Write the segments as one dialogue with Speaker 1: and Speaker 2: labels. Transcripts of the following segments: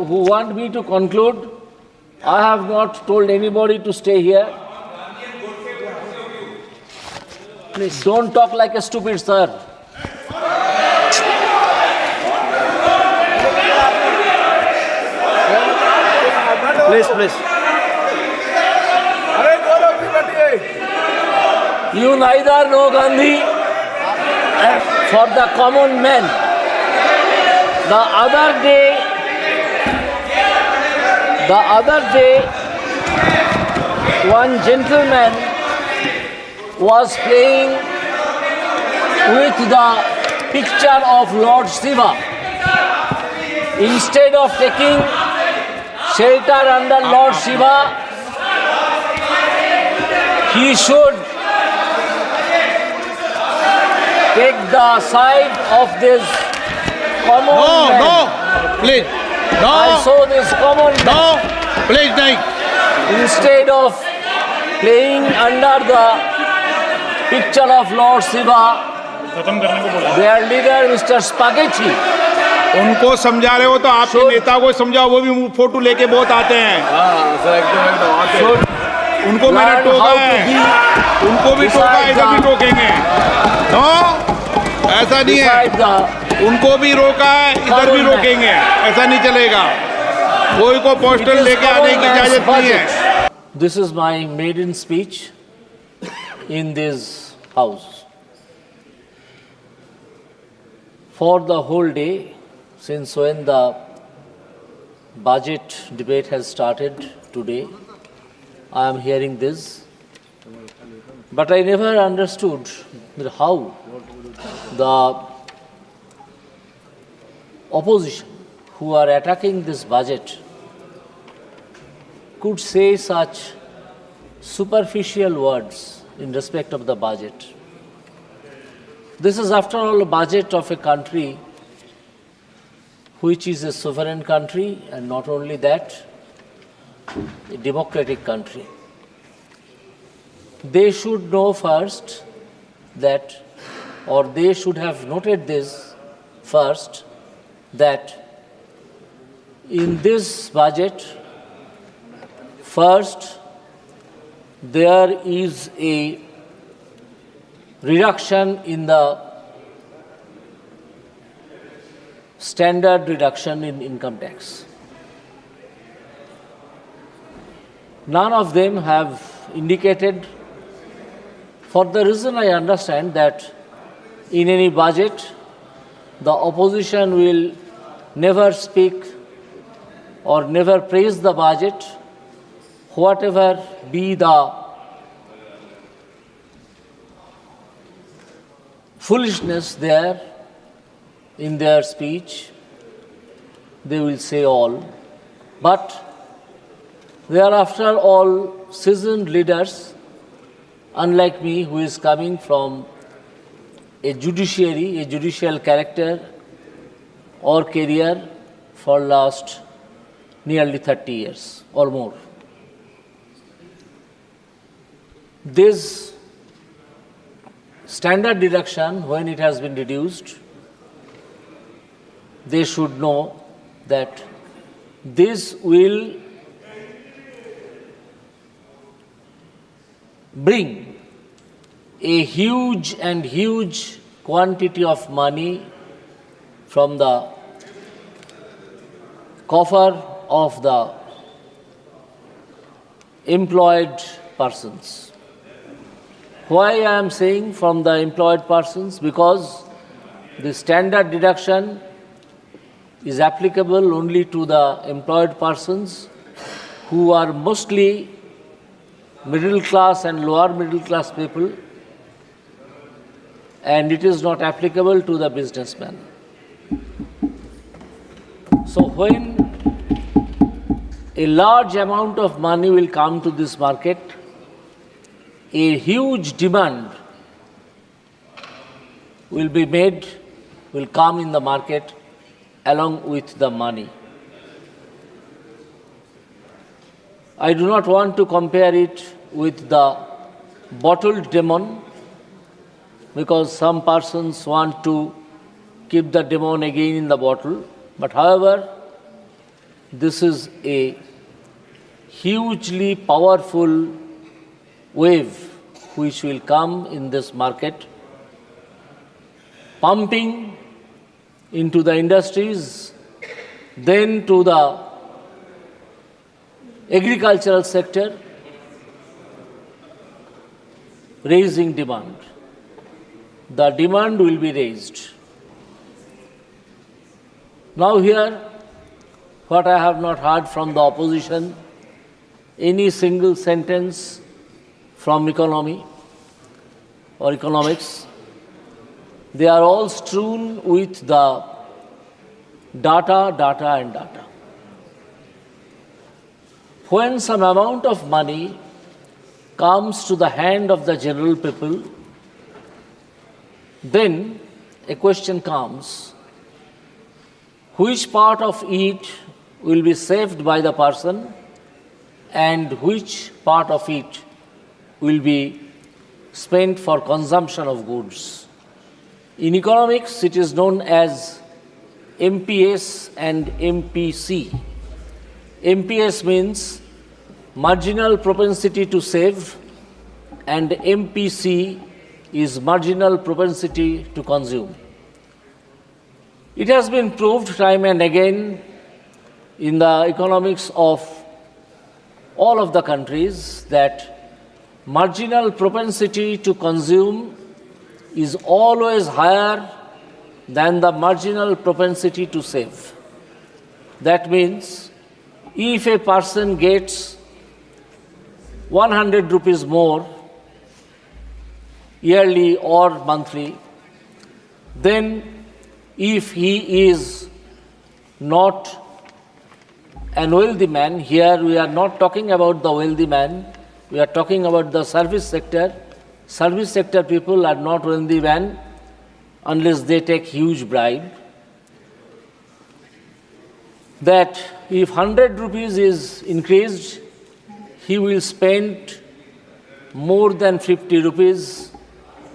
Speaker 1: who want me to conclude. I have not told anybody to stay here. Please don't talk like a stupid, sir.
Speaker 2: Please.
Speaker 1: You neither know Gandhi for the common man. The other day, one gentleman was playing with the picture of Lord Shiva. Instead of taking shelter under Lord Shiva, he should take the side of this common man.
Speaker 3: No, please. No.
Speaker 1: I saw this common man.
Speaker 3: No, please, नहीं.
Speaker 1: Instead of playing under the picture of Lord Shiva, their leader, Mr. Spaghetti,
Speaker 3: उनको समझा रहे हो तो आपके नेता को समझाओ, वो भी फोटो लेके बहुत आते हैं. उनको मैंने टोका है, उनको भी टोका है, इधर भी टोकेंगे. नो, ऐसा नहीं है. उनको भी रोका है, इधर भी रोकेंगे. ऐसा नहीं चलेगा. कोई को पोस्टर लेके आने की इजाजत नहीं है.
Speaker 1: This is my maiden speech in this house. For the whole day, since when the budget debate has started today, I am hearing this. But I never understood how the opposition who are attacking this budget could say such superficial words in respect of the budget. This is, after all, a budget of a country which is a sovereign country, and not only that, a democratic country. They should know first that, or they should have noted this first, that in this budget, first, there is a reduction in the standard reduction in income tax. None of them have indicated, for the reason I understand that in any budget, the opposition will never speak or never praise the budget, whatever be the foolishness there in their speech, they will say all. But they are, after all, seasoned leaders, unlike me, who is coming from a judiciary, a judicial character or career for last nearly 30 years or more. This standard deduction, when it has been reduced, they should know that this will bring a huge quantity of money from the coffer of the employed persons. Why I am saying from the employed persons? Because the standard deduction is applicable only to the employed persons who are mostly middle class and lower middle class people, and it is not applicable to the businessman. So when a large amount of money will come to this market, a huge demand will be made, will come in the market along with the money. I do not want to compare it with the bottled demon, because some persons want to keep the demon again in the bottle. But however, this is a hugely powerful wave which will come in this market, pumping into the industries, then to the agricultural sector, raising demand. The demand will be raised. Now here, what I have not heard from the opposition, any single sentence from economy or economics. They are all strewn with the data, data and data. When some amount of money comes to the hand of the general people, then a question comes, which part of it will be saved by the person and which part of it will be spent for consumption of goods. In economics, it is known as MPS and MPC. MPS means marginal propensity to save, and MPC is marginal propensity to consume. It has been proved time and again in the economics of all of the countries that marginal propensity to consume is always higher than the marginal propensity to save. That means if a person gets 100 rupees more yearly or monthly, then if he is not a wealthy man, here we are not talking about the wealthy man, we are talking about the service sector. Service sector people are not wealthy man unless they take huge bribe. That if 100 rupees is increased, he will spend more than 50 rupees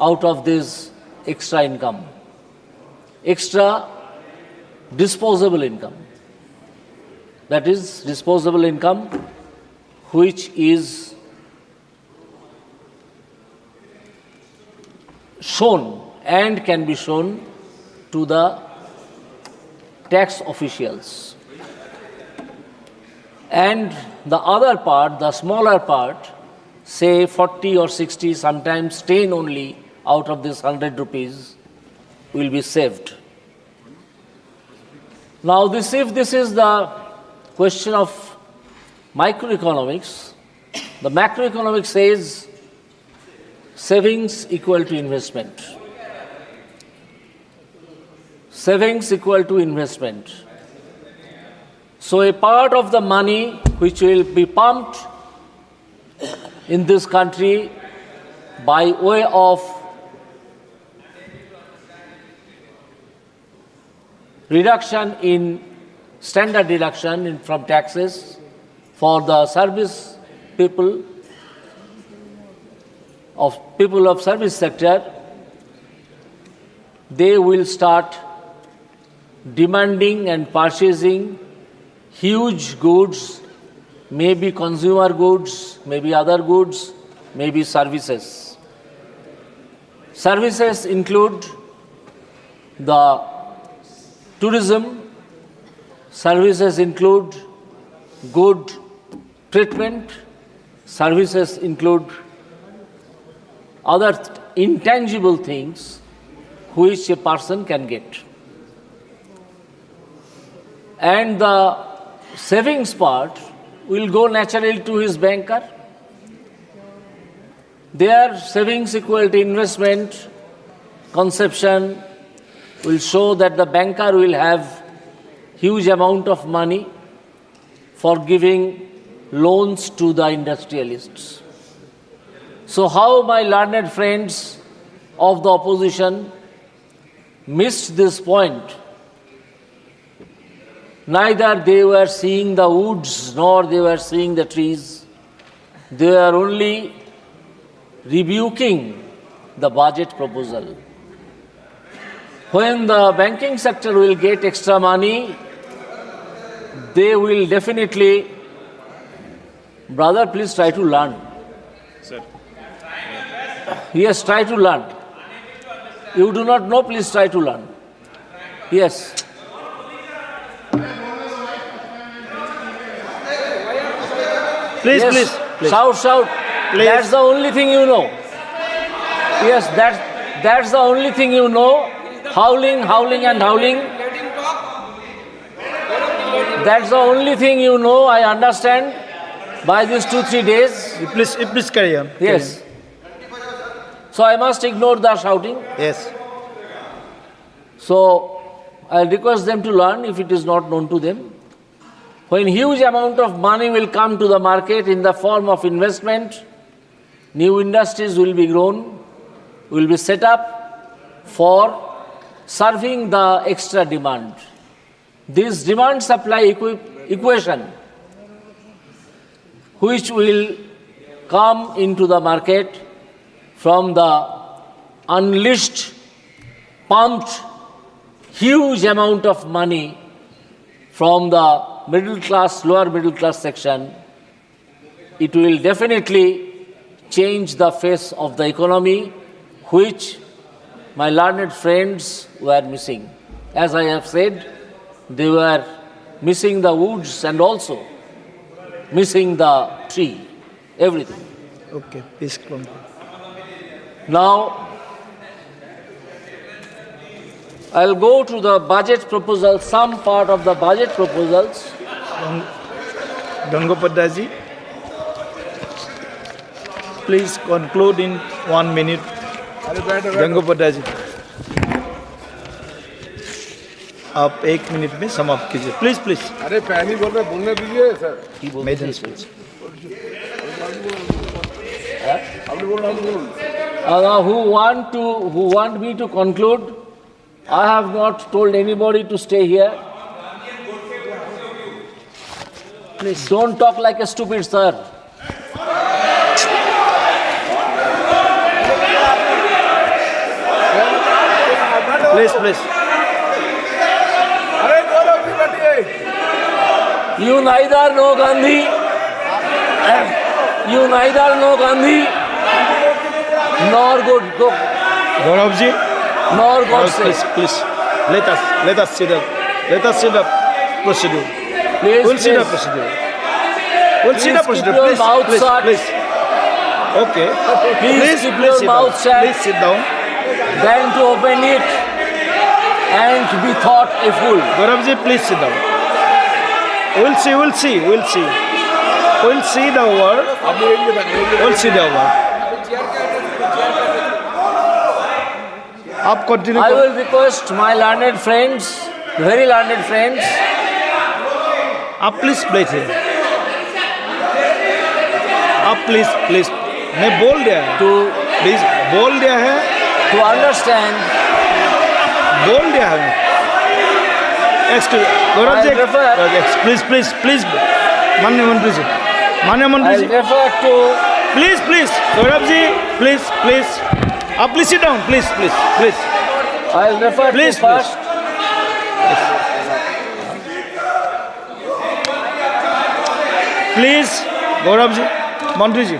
Speaker 1: out of this extra income, extra disposable income. That is disposable income which is shown and can be shown to the tax officials. And the other part, the smaller part, say 40 or 60, sometimes 10 only out of this 100 rupees will be saved. Now, if this is the question of microeconomics, the macroeconomics says savings equal to investment. Savings equal to investment. So a part of the money which will be pumped in this country by way of reduction in standard deduction from taxes for the service people of service sector, they will start demanding and purchasing huge goods, maybe consumer goods, maybe other goods, maybe services. Services include the tourism, services include good treatment, services include other intangible things which a person can get. And the savings part will go naturally to his banker. Their savings equal to investment conception will show that the banker will have huge amount of money for giving loans to the industrialists. So how my learned friends of the opposition missed this point? Neither they were seeing the woods nor they were seeing the trees. They were only rebuking the budget proposal. When the banking sector will get extra money, they will definitely. Brother, please try to learn.
Speaker 2: Sir.
Speaker 1: Yes, try to learn. You do not know, please try to learn. Yes.
Speaker 2: Please,
Speaker 1: Yes.
Speaker 2: please.
Speaker 1: Shout, shout.
Speaker 2: Please.
Speaker 1: That's the only thing you know. Yes, that's the only thing you know. Howling, howling and howling. That's the only thing you know, I understand, by these 2-3 days.
Speaker 2: Please carry on.
Speaker 1: Yes. So I must ignore the shouting.
Speaker 2: Yes.
Speaker 1: So I request them to learn if it is not known to them. When huge amount of money will come to the market in the form of investment, new industries will be grown, will be set up for serving the extra demand. This demand-supply equation, which will come into the market from the unleashed, pumped, huge amount of money from the middle class, lower middle class section, it will definitely change the face of the economy, which my learned friends were missing. As I have said, they were missing the woods and also missing the tree, everything.
Speaker 2: Okay, please continue.
Speaker 1: Now, I'll go to the budget proposal, some part of the budget proposals.
Speaker 2: Gangopadhyay ji, please conclude in 1 minute. Gangopadhyay जी, आप 1 minute में समाप्त कीजिए, please please.
Speaker 3: अरे पहली बोल रहे, बोलने दीजिए sir.
Speaker 2: Madam speech.
Speaker 1: Who want me to conclude? I have not told anybody to stay here. Please don't talk like a stupid, sir.
Speaker 2: Please, please.
Speaker 1: You neither know Gandhi, nor
Speaker 2: Gaurav ji,
Speaker 1: nor Godse.
Speaker 2: please. Let us see the procedure.
Speaker 1: Please,
Speaker 2: We'll see the
Speaker 1: please.
Speaker 2: procedure. We'll see
Speaker 1: Please
Speaker 2: the procedure.
Speaker 1: keep your mouth shut.
Speaker 2: Please. Okay.
Speaker 1: Please keep your
Speaker 2: sit
Speaker 1: mouth
Speaker 2: down.
Speaker 1: shut.
Speaker 2: Please sit down.
Speaker 1: Then to open it and to be thought a fool.
Speaker 2: Gaurav ji, please sit down. We'll see the word. We'll see the word. आप continue
Speaker 1: I will request my learned friends, very learned friends,
Speaker 2: आप please बैठिए। आप please मैं बोल दिया है,
Speaker 1: to
Speaker 2: बोल दिया है,
Speaker 1: understand.
Speaker 2: बोल दिया है। एक्सक्यूज गौरव जी, प्लीज माननीय मंत्री जी,
Speaker 1: I'll refer to
Speaker 2: please Gaurav ji, please आप please sit down, please
Speaker 1: I'll refer
Speaker 2: Please,
Speaker 1: to first.
Speaker 2: Please Gaurav ji, मंत्री जी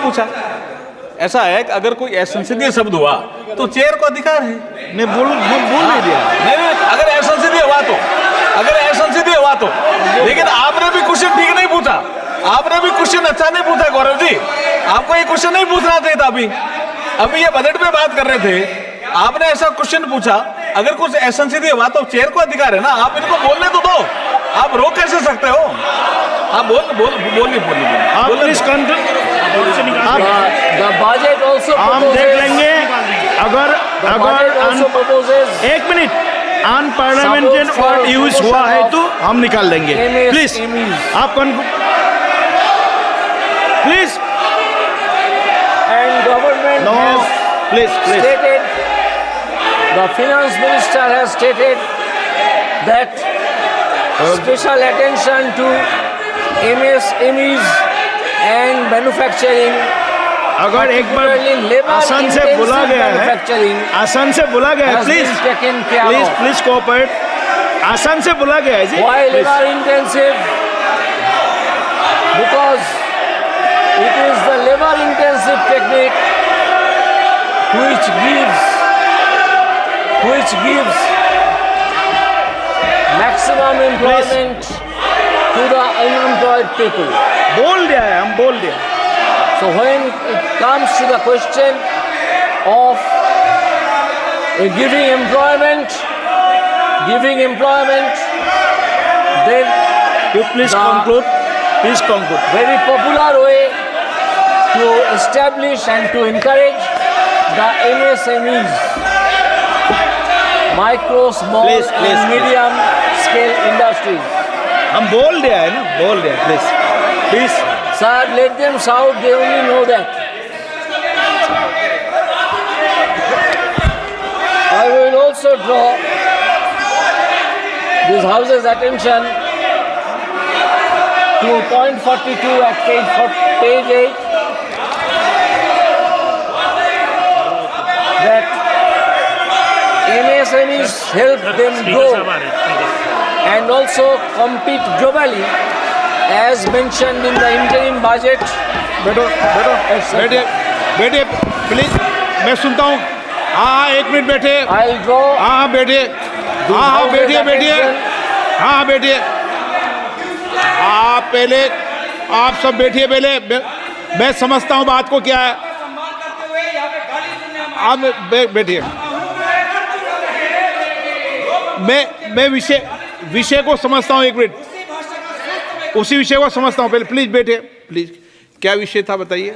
Speaker 4: पूछा। ऐसा है कि अगर कोई असंसदीय शब्द हुआ तो चेयर को अधिकार है।
Speaker 2: मैं बोल नहीं दिया।
Speaker 4: नहीं, अगर असंसदीय हुआ तो लेकिन आपने भी क्वेश्चन ठीक नहीं पूछा, आपने भी क्वेश्चन अच्छा नहीं पूछा गौरव जी, आपको ये क्वेश्चन नहीं पूछना चाहिए था। अभी ये बजट पे बात कर रहे थे, आपने ऐसा क्वेश्चन पूछा, अगर कुछ असंसदीय हुआ तो चेयर को अधिकार है ना, आप इनको बोलने तो दो, आप रोक कैसे सकते हो? आप बोलिए।
Speaker 2: आप प्लीज
Speaker 1: The budget also
Speaker 2: हम देख
Speaker 1: proposes.
Speaker 2: लेंगे। अगर
Speaker 1: Budget also proposes.
Speaker 2: 1 minute unparliamentary
Speaker 1: Support
Speaker 2: word
Speaker 1: for
Speaker 2: use हुआ है तो हम निकाल देंगे।
Speaker 1: MS,
Speaker 2: please
Speaker 1: MEs.
Speaker 2: आप please
Speaker 1: And government
Speaker 2: no
Speaker 1: has
Speaker 2: please
Speaker 1: stated, the finance minister has stated that special attention to MSMEs and manufacturing.
Speaker 2: अगर एक बार
Speaker 1: particularly labor
Speaker 2: आसान से बोला
Speaker 1: intensive
Speaker 2: गया है,
Speaker 1: manufacturing
Speaker 2: आसान से बोला गया है,
Speaker 1: has
Speaker 2: please
Speaker 1: been taken care of.
Speaker 2: Please cooperate. आसान से बोला गया है जी.
Speaker 1: Why labor intensive? Because it is the labor intensive technique which gives maximum employment to the unemployed people.
Speaker 2: बोल दिया है, हम बोल दिया.
Speaker 1: So when it comes to the question of giving employment, then
Speaker 2: You please
Speaker 1: the
Speaker 2: conclude. Please conclude.
Speaker 1: very popular way to establish and to encourage the MSMEs, micro, small
Speaker 2: Please,
Speaker 1: and
Speaker 2: please.
Speaker 1: medium scale industries.
Speaker 2: हम बोल दिया है ना, बोल दिया. Please. Please.
Speaker 1: Sir, let them shout, they only know that. I will also draw this House's attention to point 42 at page 8, that MSMEs help them grow and also compete globally as mentioned in the interim budget.
Speaker 3: बैठो बैठो बैठिए बैठिए please, मैं सुनता हूँ. हाँ, 1 minute बैठे.
Speaker 1: I'll draw
Speaker 3: हाँ बैठिए. हाँ बैठिए बैठिए. हाँ बैठिए. आप पहले, आप सब बैठिए पहले. मैं समझता हूँ बात को क्या है. आप बैठिए. मैं विषय को समझता हूँ. 1 मिनट, उसी विषय को समझता हूँ. पहले प्लीज बैठिए. प्लीज, क्या विषय था बताइए.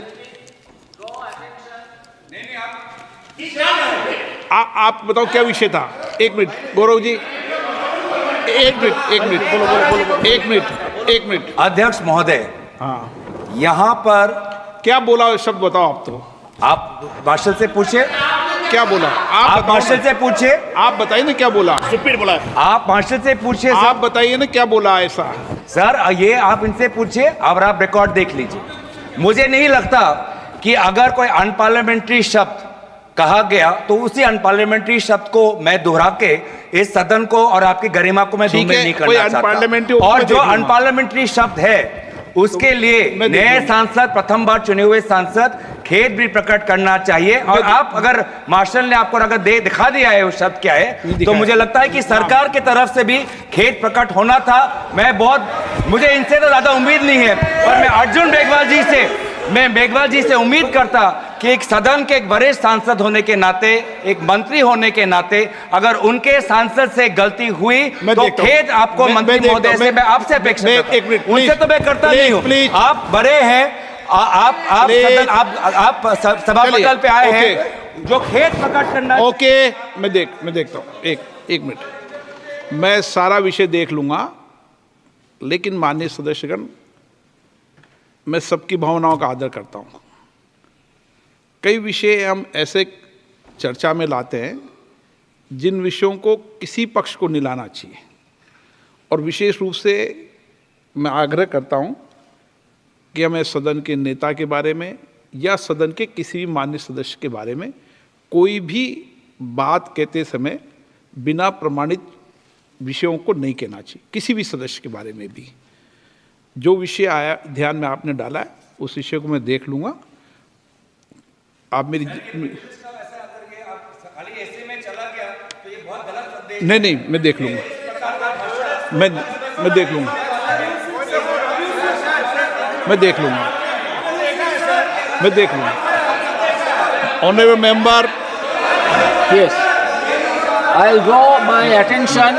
Speaker 3: आप बताओ क्या विषय था. 1 मिनट गौरव जी. 1 मिनट.
Speaker 5: अध्यक्ष महोदय,
Speaker 3: हाँ,
Speaker 5: यहाँ पर
Speaker 3: क्या बोला शब्द बताओ. आप तो
Speaker 5: आप मार्शल से पूछे.
Speaker 3: क्या बोला
Speaker 5: आप
Speaker 3: बताओ
Speaker 5: मार्शल
Speaker 3: ना.
Speaker 5: से पूछे.
Speaker 3: आप बताइए ना क्या बोला.
Speaker 5: आप मार्शल से पूछे.
Speaker 3: आप बताइए ना क्या बोला ऐसा.
Speaker 5: सर, ये आप इनसे पूछे और आप रिकॉर्ड देख लीजिए. मुझे नहीं लगता कि अगर कोई अनपार्लियामेंट्री शब्द कहा गया तो उसी अनपार्लियामेंट्री शब्द को मैं दोहरा के इस सदन को और आपकी गरिमा को मैं
Speaker 3: ठीक
Speaker 5: धूमिल
Speaker 3: है,
Speaker 5: नहीं
Speaker 3: कोई
Speaker 5: करना चाहता.
Speaker 3: अनपार्लियामेंट्री
Speaker 5: और
Speaker 3: मैं
Speaker 5: जो
Speaker 3: देख लूंगा.
Speaker 5: अनपार्लियामेंट्री शब्द है उसके लिए
Speaker 3: मैं देख
Speaker 5: नए
Speaker 3: लूंगा.
Speaker 5: सांसद, प्रथम बार चुने हुए सांसद खेद भी प्रकट करना चाहिए. और आप अगर मार्शल ने आपको अगर दिखा दिया है वो शब्द क्या है, तो
Speaker 3: दिखाया.
Speaker 5: मुझे लगता है कि सरकार की तरफ से भी खेद प्रकट होना था. मुझे इनसे तो ज्यादा उम्मीद नहीं है, और मैं अर्जुन मेघवाल जी से उम्मीद करता कि एक सदन के एक वरिष्ठ सांसद होने के नाते, एक मंत्री होने के नाते, अगर उनके सांसद से गलती हुई तो खेद आपको मंत्री महोदय से मैं आपसे अपेक्षा करता हूं. उनसे तो मैं करता नहीं हूं. आप बड़े हैं, आप सदन, आप सभा पटल पे आए हैं, जो खेद प्रकट करना.
Speaker 3: ओके, मैं देखता हूँ. एक मिनट, मैं सारा विषय देख लूंगा. लेकिन माननीय सदस्यगण, मैं सबकी भावनाओं का आदर करता हूँ. कई विषय हम ऐसे चर्चा में लाते हैं जिन विषयों को किसी पक्ष को नहीं लाना चाहिए, और विशेष रूप से मैं आग्रह करता हूँ कि हमें सदन के नेता के बारे में या सदन के किसी भी मान्य सदस्य के बारे में कोई भी बात कहते समय बिना प्रमाणित विषयों को नहीं कहना चाहिए. किसी भी सदस्य के बारे में भी जो विषय आया ध्यान में आपने डाला है उस विषय को मैं देख लूंगा. आप मेरी नहीं, मैं देख लूंगा. मैं देख लूंगा. Honourable member.
Speaker 1: Yes, I'll draw my attention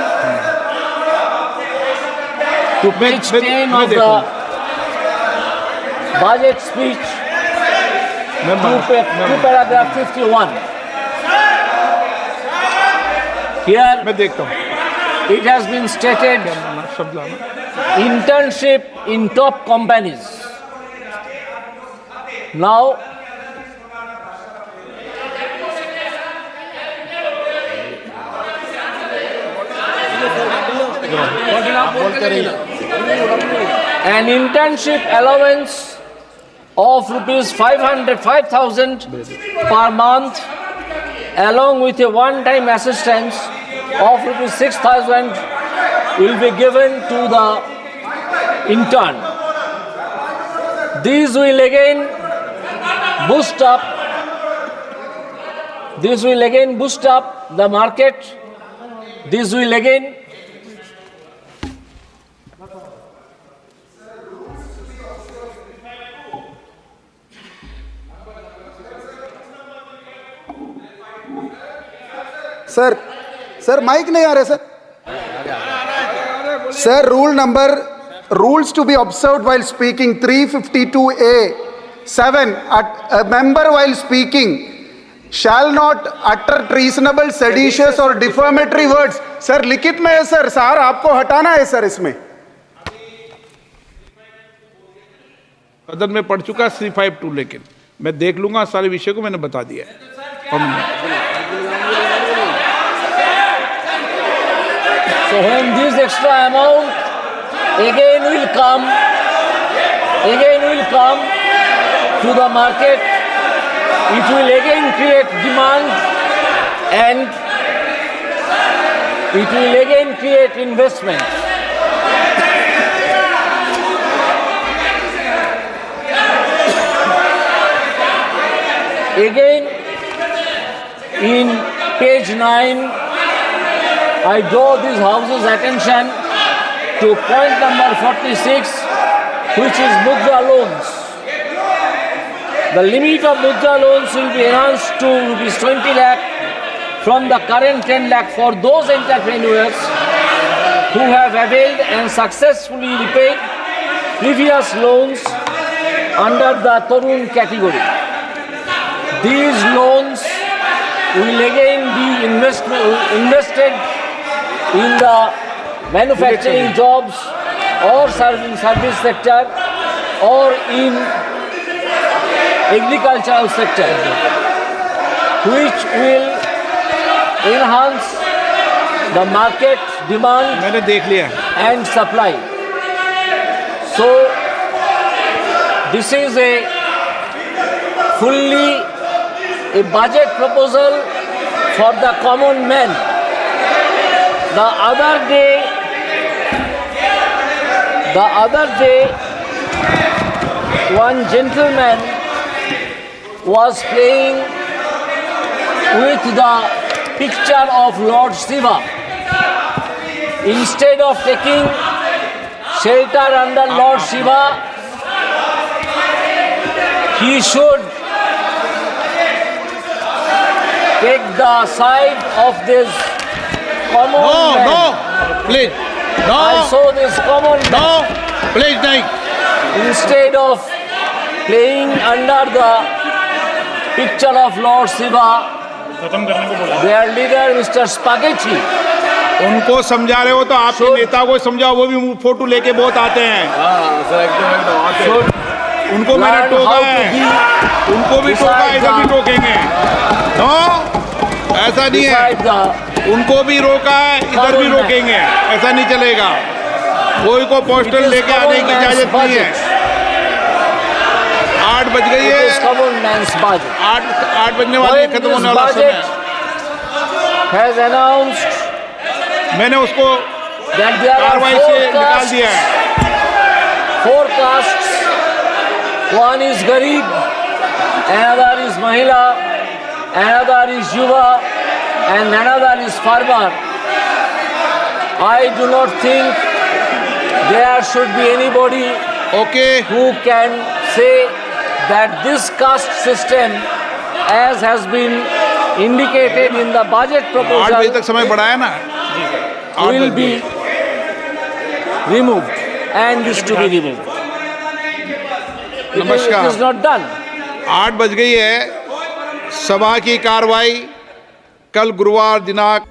Speaker 1: to page 10 of the budget speech, to paragraph 51. Here
Speaker 3: मैं देखता हूँ.
Speaker 1: it has been stated,
Speaker 3: शब्द लाना.
Speaker 1: internship in top companies. Now, an internship allowance of rupees 5,000 per month, along with a one-time assistance of rupees 6,000 will be given to the intern. These will again boost up the market. This will again
Speaker 6: sir mike नहीं आ रहा sir. Sir rules to be observed while speaking 352A(7) a member while speaking shall not utter treasonable, seditious or defamatory words. Sir लिखित में है sir आपको हटाना है sir. इसमें
Speaker 3: सदन में पढ़ चुका 352, लेकिन मैं देख लूंगा सारे विषय को, मैंने बता दिया है.
Speaker 1: So when this extra amount again will come to the market, it will again create demand and it will again create investment. Again, in page 9, I draw this House's attention to point number 46, which is Mudra loans. The limit of Mudra loans will be enhanced to rupees 20 lakh from the current 10 lakh for those entrepreneurs who have availed and successfully repaid previous loans under the Tarun category. These loans will again be invested in the manufacturing jobs or service sector or in agricultural sector, which will enhance the market demand
Speaker 3: मैंने देख लिया.
Speaker 1: and supply. So this is a budget proposal for the common man. The other day, one gentleman was playing with the picture of Lord Shiva. Instead of taking shelter under Lord Shiva, he should take the side of this common man.
Speaker 3: No, please. No.
Speaker 1: I saw this common man.
Speaker 3: No, please नहीं.
Speaker 1: Instead of playing under the picture of Lord Shiva, their leader Mr. Spaghetti.
Speaker 3: उनको समझा रहे हो तो आपके नेता को समझाओ, वो भी फोटो लेके बहुत आते हैं. उनको मैंने टोका है, उनको भी टोका, इधर भी टोकेंगे. नो, ऐसा नहीं है. उनको भी रोका है, इधर भी रोकेंगे. ऐसा नहीं चलेगा. कोई को पोस्टर लेके आने की इजाजत नहीं है. 8 बज गई है. 8 बजने वाली, खत्म होने वाला समय है. मैंने उसको कार्रवाई से निकाल दिया है.
Speaker 1: 4 castes. One is Garib, another is Mahila, another is Yuva, and another is farmer. I do not think there should be anybody who can say that this caste system, as has been indicated in the budget
Speaker 3: 8
Speaker 1: proposal,
Speaker 3: बजे तक समय बढ़ाया ना.
Speaker 1: will be removed and is to be removed. It is not done.
Speaker 3: 8 बज गई है. सभा की कार्रवाई कल गुरुवार दिनांक